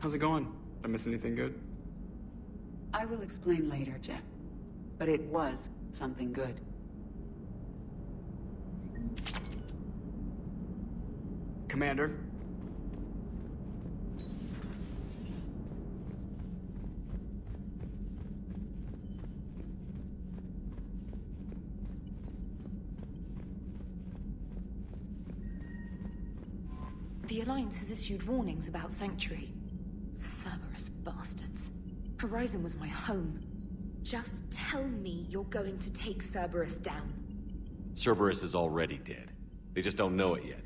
How's it going? Did I miss anything good? I will explain later, Jeff. But it was something good. Commander? The Alliance has issued warnings about Sanctuary. Cerberus bastards. Horizon was my home. Just tell me you're going to take Cerberus down. Cerberus is already dead. They just don't know it yet.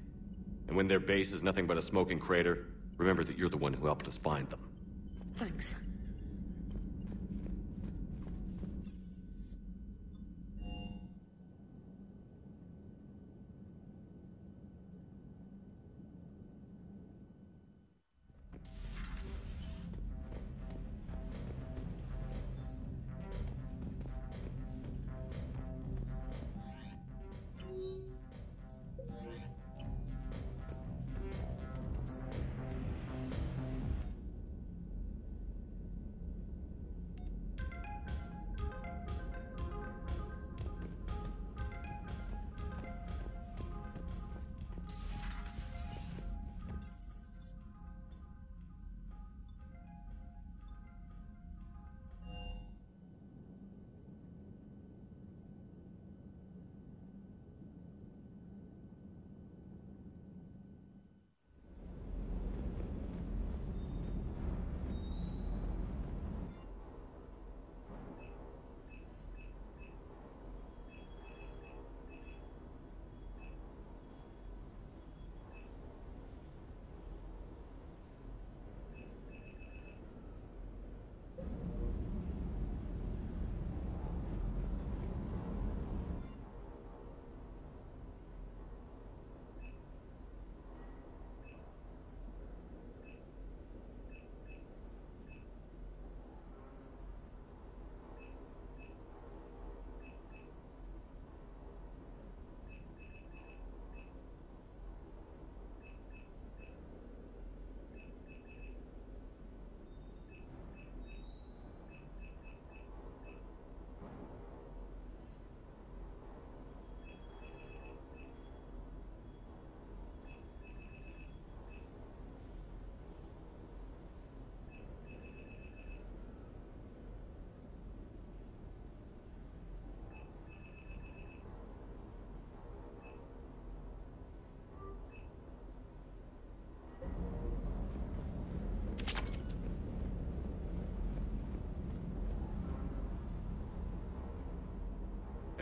And when their base is nothing but a smoking crater, remember that you're the one who helped us find them. Thanks.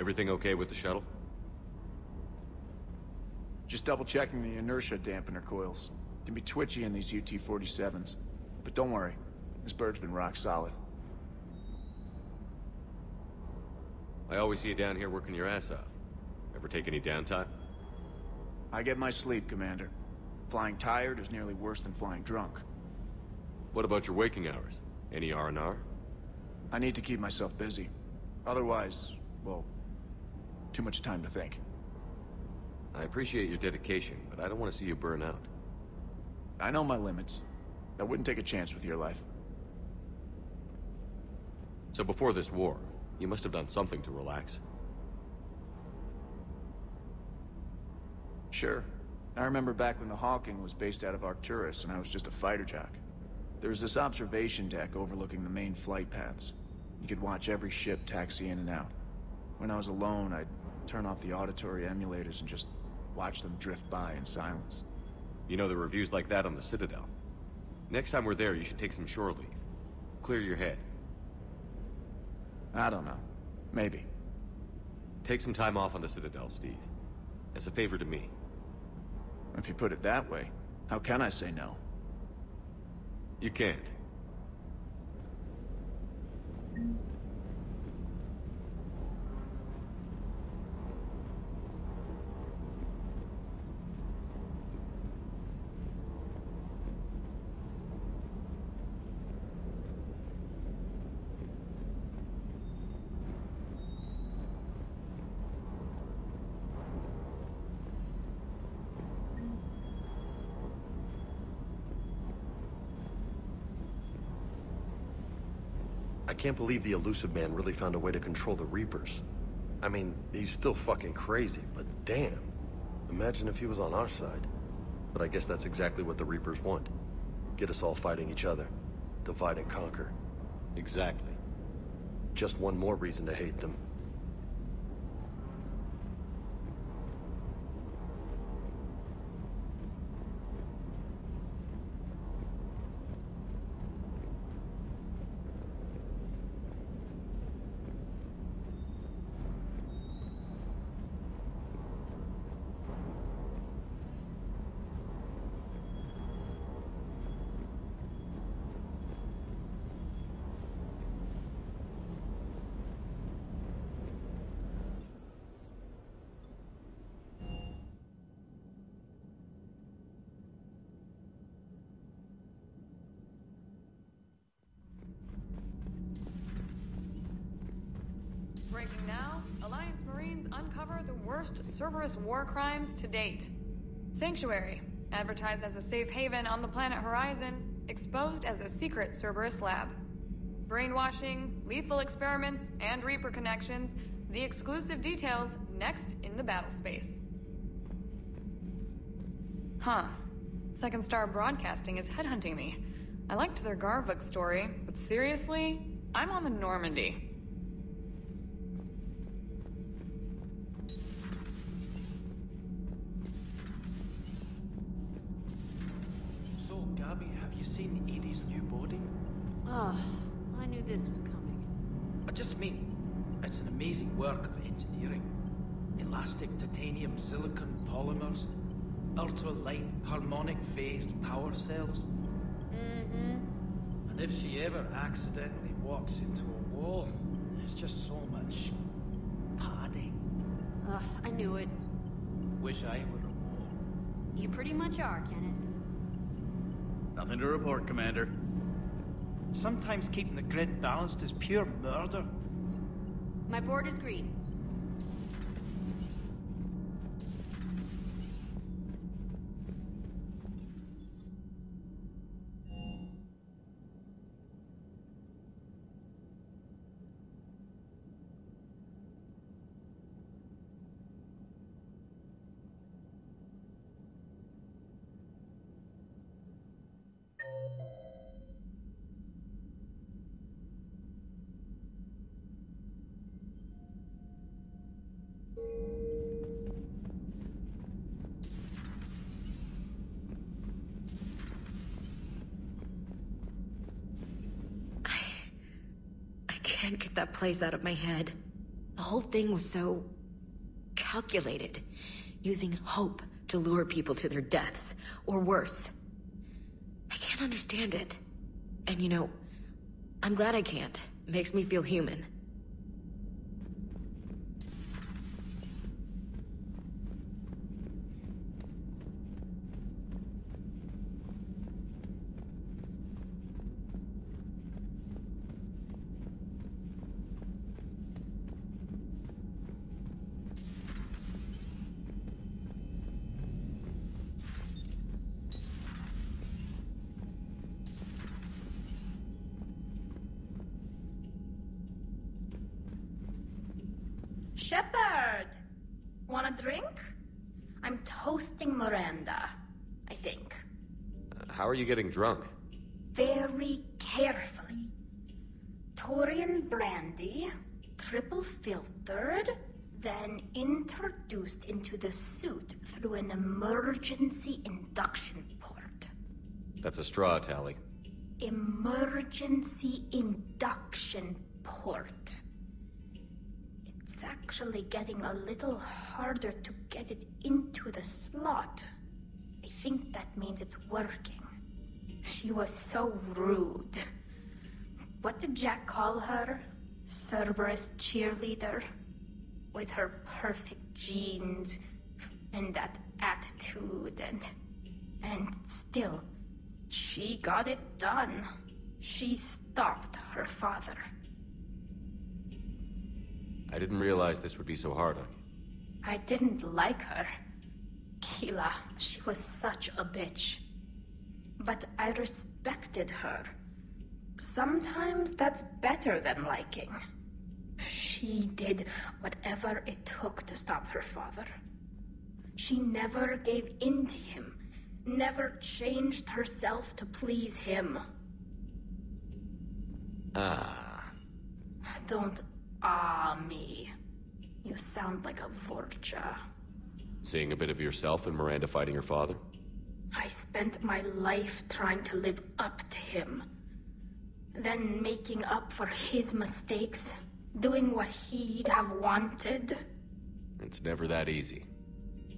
Everything okay with the shuttle? Just double-checking the inertia dampener coils. Can be twitchy in these UT-47s. But don't worry, this bird's been rock solid. I always see you down here working your ass off. Ever take any downtime? I get my sleep, Commander. Flying tired is nearly worse than flying drunk. What about your waking hours? Any R&R? I need to keep myself busy. Otherwise, well, too much time to think. I appreciate your dedication, but I don't want to see you burn out. I know my limits. I wouldn't take a chance with your life. So before this war, you must have done something to relax. Sure. I remember back when the Hawking was based out of Arcturus and I was just a fighter jock. There was this observation deck overlooking the main flight paths. You could watch every ship taxi in and out. When I was alone, I'd turn off the auditory emulators and just watch them drift by in silence. You know, the reviews like that on the Citadel. Next time we're there, you should take some shore leave. Clear your head. I don't know. Maybe. Take some time off on the Citadel, Steve. As a favor to me. If you put it that way, how can I say no? You can't. I can't believe the elusive man really found a way to control the Reapers. I mean, he's still fucking crazy, but damn. Imagine if he was on our side. But I guess that's exactly what the Reapers want. Get us all fighting each other. Divide and conquer. Exactly. Just one more reason to hate them. Breaking now, Alliance Marines uncover the worst Cerberus war crimes to date. Sanctuary, advertised as a safe haven on the planet Horizon, exposed as a secret Cerberus lab. Brainwashing, lethal experiments, and Reaper connections, the exclusive details next in the battle space. Huh. Second Star Broadcasting is headhunting me. I liked their Garvuk story, but seriously, I'm on the Normandy. Gabby, have you seen Edie's new body? Oh, I knew this was coming. I just mean, it's an amazing work of engineering. Elastic titanium silicon polymers, ultra-light harmonic phased power cells. And if she ever accidentally walks into a wall, there's just so much padding. Ugh, I knew it. Wish I were a wall. You pretty much are, Kenneth. Nothing to report, Commander. Sometimes keeping the grid balanced is pure murder. My board is green. I can't get that place out of my head. The whole thing was so calculated, using hope to lure people to their deaths, or worse. I can't understand it. And you know, I'm glad I can't. It makes me feel human. Shepard! Want a drink? I'm toasting Miranda, I think. How are you getting drunk? Very carefully. Taurian brandy, triple filtered, then introduced into the suit through an emergency induction port. That's a straw, Tali. Emergency induction port. It's actually getting a little harder to get it into the slot. I think that means it's working. She was so rude. What did Jack call her? Cerberus cheerleader? With her perfect genes and that attitude and still, she got it done. She stopped her father. I didn't realize this would be so hard on you. I didn't like her. Keela, she was such a bitch. But I respected her. Sometimes that's better than liking. She did whatever it took to stop her father. She never gave in to him, never changed herself to please him. Don't me. You sound like a Vorcha. Seeing a bit of yourself in Miranda fighting her father? I spent my life trying to live up to him. Then making up for his mistakes, doing what he'd have wanted. It's never that easy.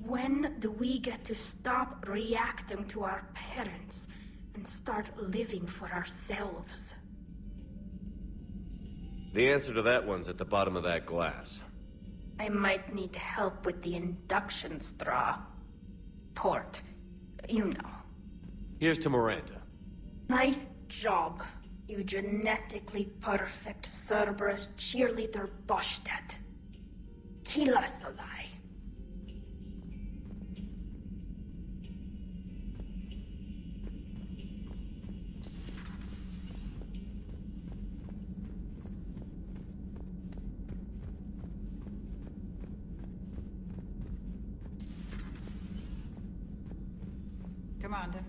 When do we get to stop reacting to our parents and start living for ourselves? The answer to that one's at the bottom of that glass. I might need help with the induction straw. Port. You know. Here's to Miranda. Nice job, you genetically perfect Cerberus cheerleader Boschtet. Kila Solai. Commander.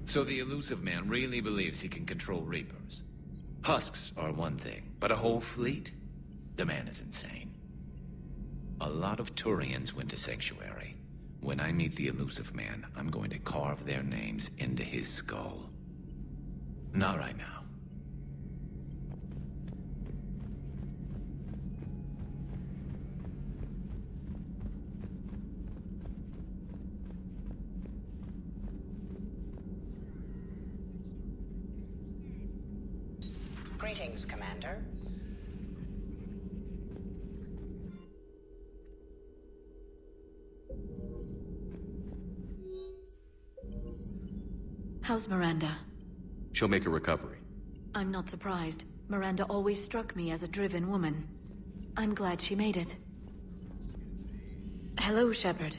So the elusive man really believes he can control Reapers. Husks are one thing, but a whole fleet? The man is insane. A lot of Turians went to Sanctuary. When I meet the elusive man, I'm going to carve their names into his skull. Not right now. Greetings, Commander. How's Miranda? She'll make a recovery. I'm not surprised. Miranda always struck me as a driven woman. I'm glad she made it. Hello, Shepard.